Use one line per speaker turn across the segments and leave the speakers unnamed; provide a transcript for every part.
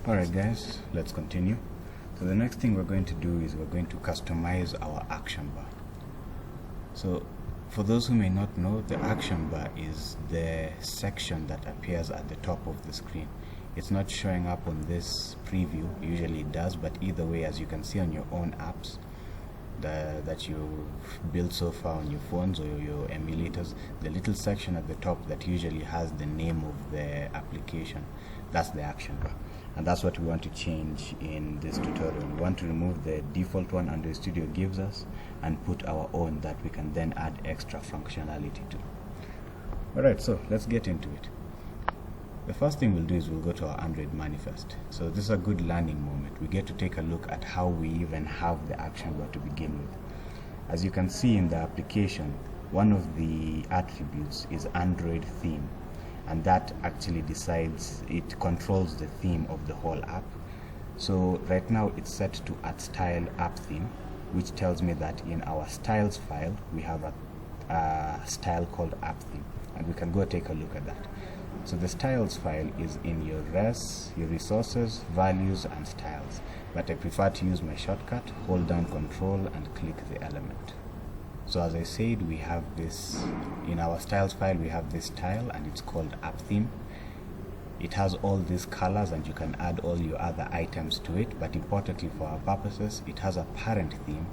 Alright guys, let's continue. So the next thing we're going to do is we're going to customize our action bar. So for those who may not know, the action bar is the section that appears at the top of the screen. It's not showing up on this preview, usually it does, but either way, as you can see on your own apps that you've built so far on your phones or your emulators, the little section at the top that usually has the name of the application, that's the action bar. And that's what we want to change in this tutorial. We want to remove the default one Android Studio gives us and put our own that we can then add extra functionality to. Alright, so let's get into it. The first thing we'll do is we'll go to our Android manifest. So this is a good learning moment. We get to take a look at how we even have the action bar to begin with. As you can see in the application, one of the attributes is Android theme, and that actually decides, it controls the theme of the whole app. So right now it's set to @style app theme, which tells me that in our styles file we have a style called app theme, and we can go take a look at that. So the styles file is in your res, your resources, values and styles, but I prefer to use my shortcut, hold down control and click the element. So as I said, we have this in our styles file, we have this style and it's called app theme. It has all these colors and you can add all your other items to it, but importantly for our purposes, it has a parent theme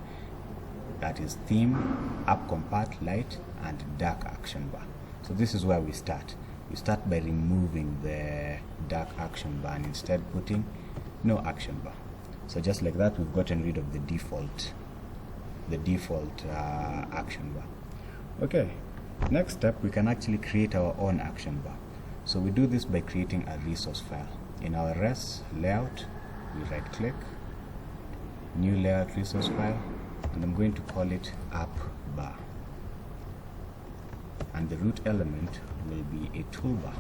that is theme, app compat, light and dark action bar. So this is where we start. We start by removing the dark action bar and instead putting no action bar. So just like that, we've gotten rid of the default action bar. Okay, next step, we can actually create our own action bar. So we do this by creating a resource file. In our res layout, we right click, new layout resource file, and I'm going to call it app bar. And the root element will be a toolbar.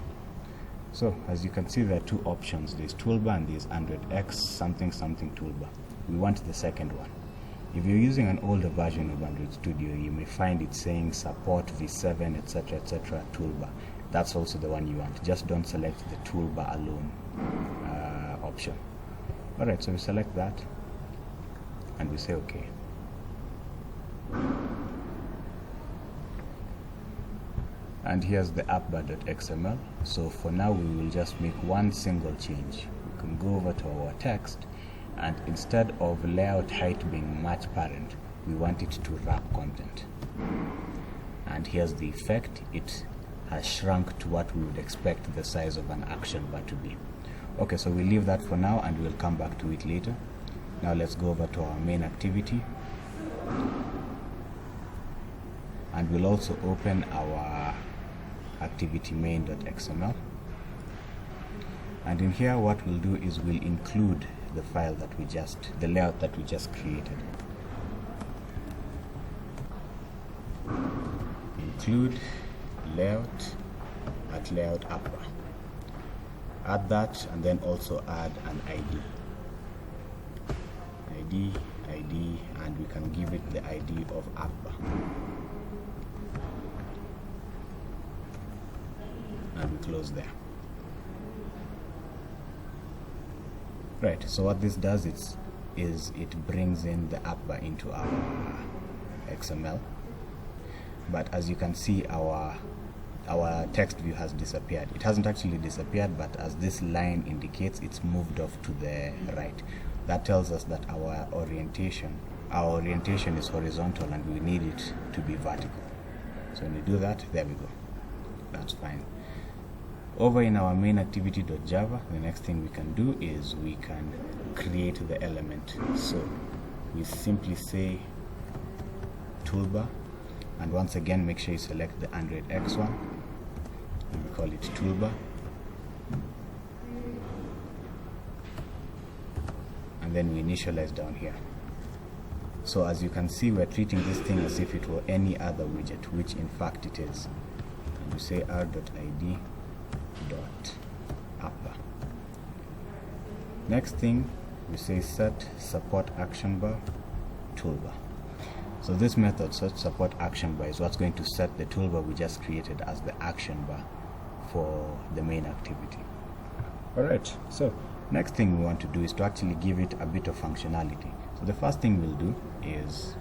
So as you can see, there are two options. There's toolbar and there's Android X something something toolbar. We want the second one. If you're using an older version of Android Studio, you may find it saying support v7 etc toolbar. That's also the one you want. Just don't select the toolbar alone option. Alright, so we select that and we say OK. And here's the appbar.xml. So for now we will just make one single change. We can go over to our text, and instead of layout height being match parent, we want it to wrap content. And here's the effect. It has shrunk to what we would expect the size of an action bar to be. Okay, so we'll leave that for now and we'll come back to it later. Now let's go over to our main activity. And we'll also open our activity main.xml, and in here what we'll do is we'll include the file that the layout that we just created. Include layout at layout appbar. Add that and then also add an ID, and we can give it the ID of appbar. And we close there. Right, so what this does is it brings in the app bar into our XML. But as you can see, our text view has disappeared. It hasn't actually disappeared, but as this line indicates, it's moved off to the right. That tells us that our orientation is horizontal and we need it to be vertical. So when we do that, there we go. That's fine. Over in our main activity.java, the next thing we can do is we can create the element. So we simply say toolbar, and once again make sure you select the Android X one, and we call it toolbar. And then we initialize down here. So as you can see, we're treating this thing as if it were any other widget, which in fact it is. And we say r.id appbar. Next thing, we say set support action bar toolbar. So this method, set support action bar, is what's going to set the toolbar we just created as the action bar for the main activity. Alright, so Next thing we want to do is to actually give it a bit of functionality. So the first thing we'll do is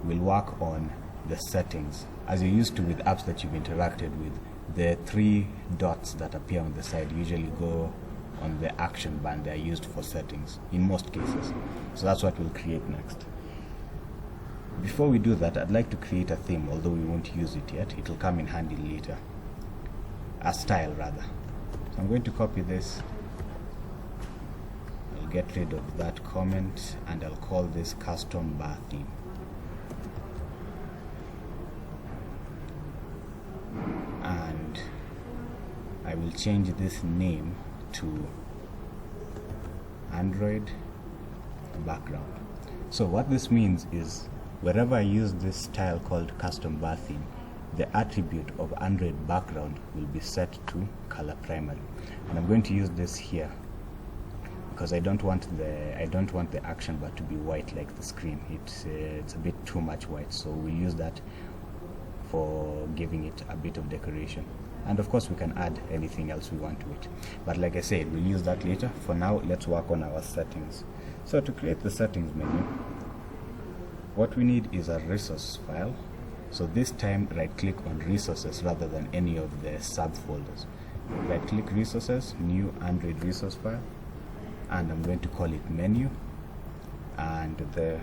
we'll work on the settings. As you're used to with apps that you've interacted with, the 3 dots that appear on the side usually go on the action bar, and they're used for settings in most cases. So that's what we'll create next. Before we do that, I'd like to create a theme, although we won't use it yet. It will come in handy later. A style rather. So I'm going to copy this. I'll get rid of that comment and I'll call this custom bar theme. And I will change this name to Android background. So what this means is wherever I use this style called custom bar theme, the attribute of Android background will be set to color primary. And I'm going to use this here because I don't want the action bar to be white like the screen. It's a bit too much white, so we'll use that for giving it a bit of decoration. And of course we can add anything else we want to it, but like I said, we'll use that later. For now, let's work on our settings. So to create the settings menu, what we need is a resource file. So this time right click on resources rather than any of the subfolders. Right click resources, new Android resource file, and I'm going to call it menu, and the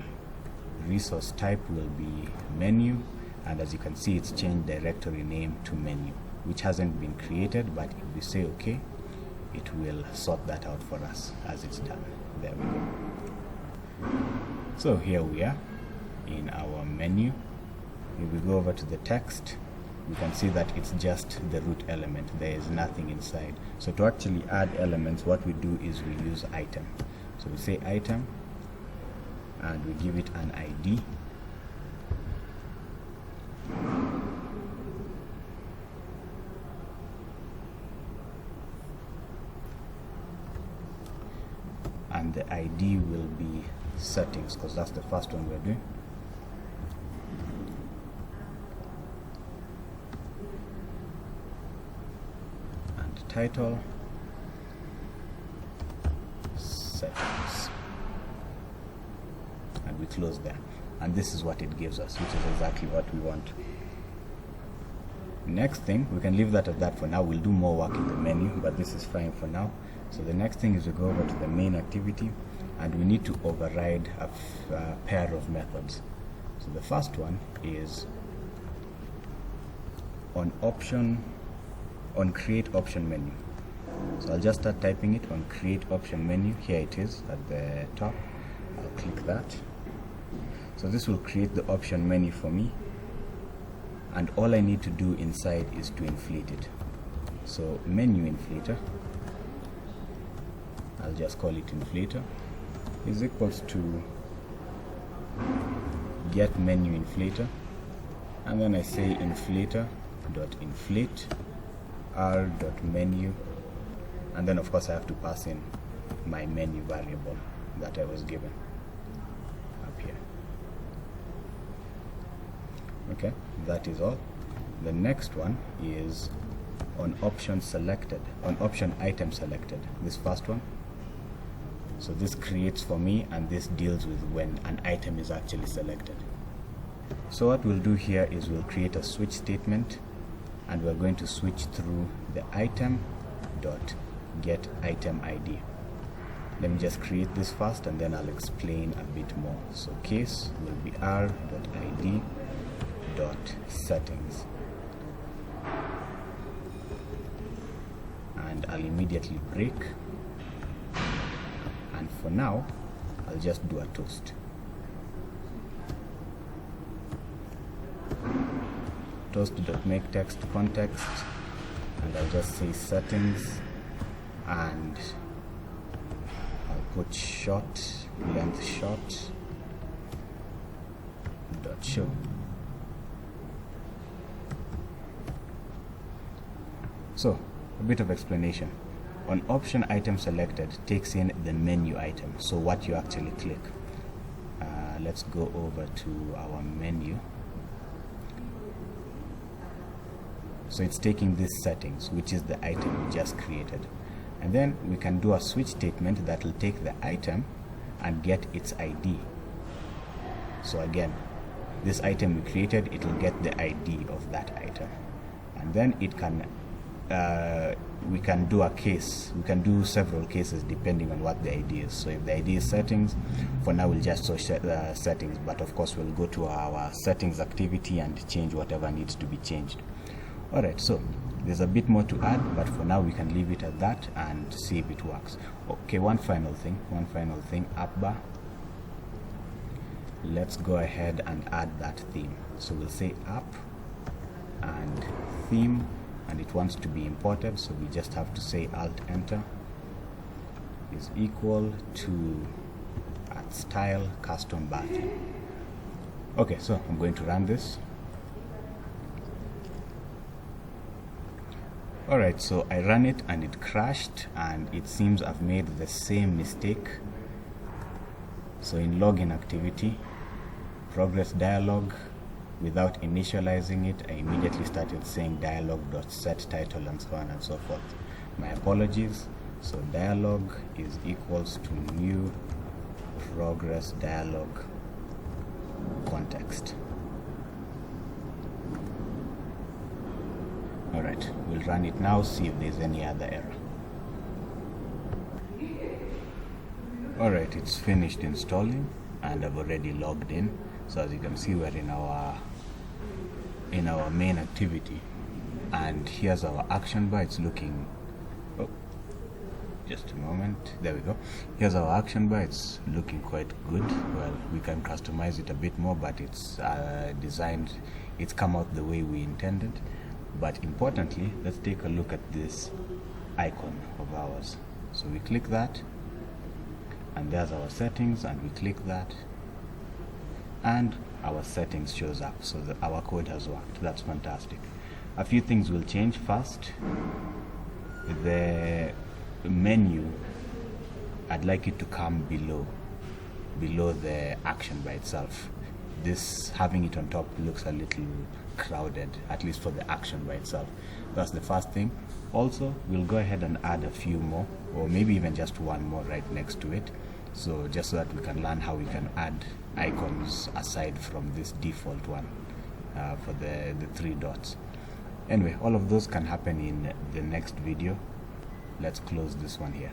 resource type will be menu, and as you can see, it's changed directory name to menu, which hasn't been created, but if we say OK, it will sort that out for us as it's done. There we go. So here we are in our menu. If we go over to the text, we can see that it's just the root element. There is nothing inside. So to actually add elements, what we do is we use item. So we say item and we give it an ID. And the ID will be settings because that's the first one we're doing. And title settings. And we close there. And this is what it gives us, which is exactly what we want. Next thing, we can leave that at that for now. We'll do more work in the menu, but this is fine for now. So the next thing is we go over to the main activity, and we need to override a pair of methods. So the first one is on create option menu. So I'll just start typing it on create option menu. Here it is at the top. I'll click that. So this will create the option menu for me, and all I need to do inside is to inflate it. So menu inflator, I'll just call it inflator, is equals to get menu inflator, and then I say inflator dot inflate r dot menu, and then of course I have to pass in my menu variable that I was given up here. Okay, that is all. The next one is on option selected, on option item selected, this first one. So this creates for me, and this deals with when an item is actually selected. So what we'll do here is we'll create a switch statement, and we're going to switch through the item dot get item ID. Let me just create this first and then I'll explain a bit more. So case will be r.id dot settings, and I'll immediately break, and for now I'll just do a toast. Toast.make text context, and I'll just say settings, and I'll put short length short dot show. So a bit of explanation. On option item selected takes in the menu item, so what you actually click. Let's go over to our menu. So it's taking this settings, which is the item we just created, And then we can do a switch statement that will take the item and get its ID. So again, this item we created, it will get the ID of that item. And then it can we can do a case. We can do several cases depending on what the ID is. So if the ID is settings, for now we'll just search settings, but of course we'll go to our settings activity and change whatever needs to be changed. Alright, so there's a bit more to add, but for now we can leave it at that and see if it works. Okay, one final thing, app bar. Let's go ahead and add that theme. So we'll say app and theme, and it wants to be imported, so we just have to say alt enter is equal to @style custom bar theme. Okay, so I'm going to run this. Alright, so I ran it and it crashed, and it seems I've made the same mistake. So in login activity, progress dialog, without initializing it, I immediately started saying dialog.set title and so on and so forth. My apologies. So dialog is equals to new progress dialog context. Alright, we'll run it now, see if there's any other error. Alright, it's finished installing and I've already logged in. So as you can see, we're in our main activity, and here's our action bar. It's looking, oh, just a moment, there we go. Here's our action bar. It's looking quite good. Well, we can customize it a bit more, but it's designed, it's come out the way we intended. But importantly, let's take a look at this icon of ours. So we click that, and there's our settings, and we click that, and our settings shows up. So our code has worked. That's fantastic. A few things will change. First, the menu, I'd like it to come below the action by itself. This, having it on top, looks a little crowded, at least for the action by itself. That's the first thing. Also, we'll go ahead and add a few more, or maybe even just one more right next to it, so just so that we can learn how we can add icons aside from this default one for the 3 dots. Anyway, all of those can happen in the next video. Let's close this one here.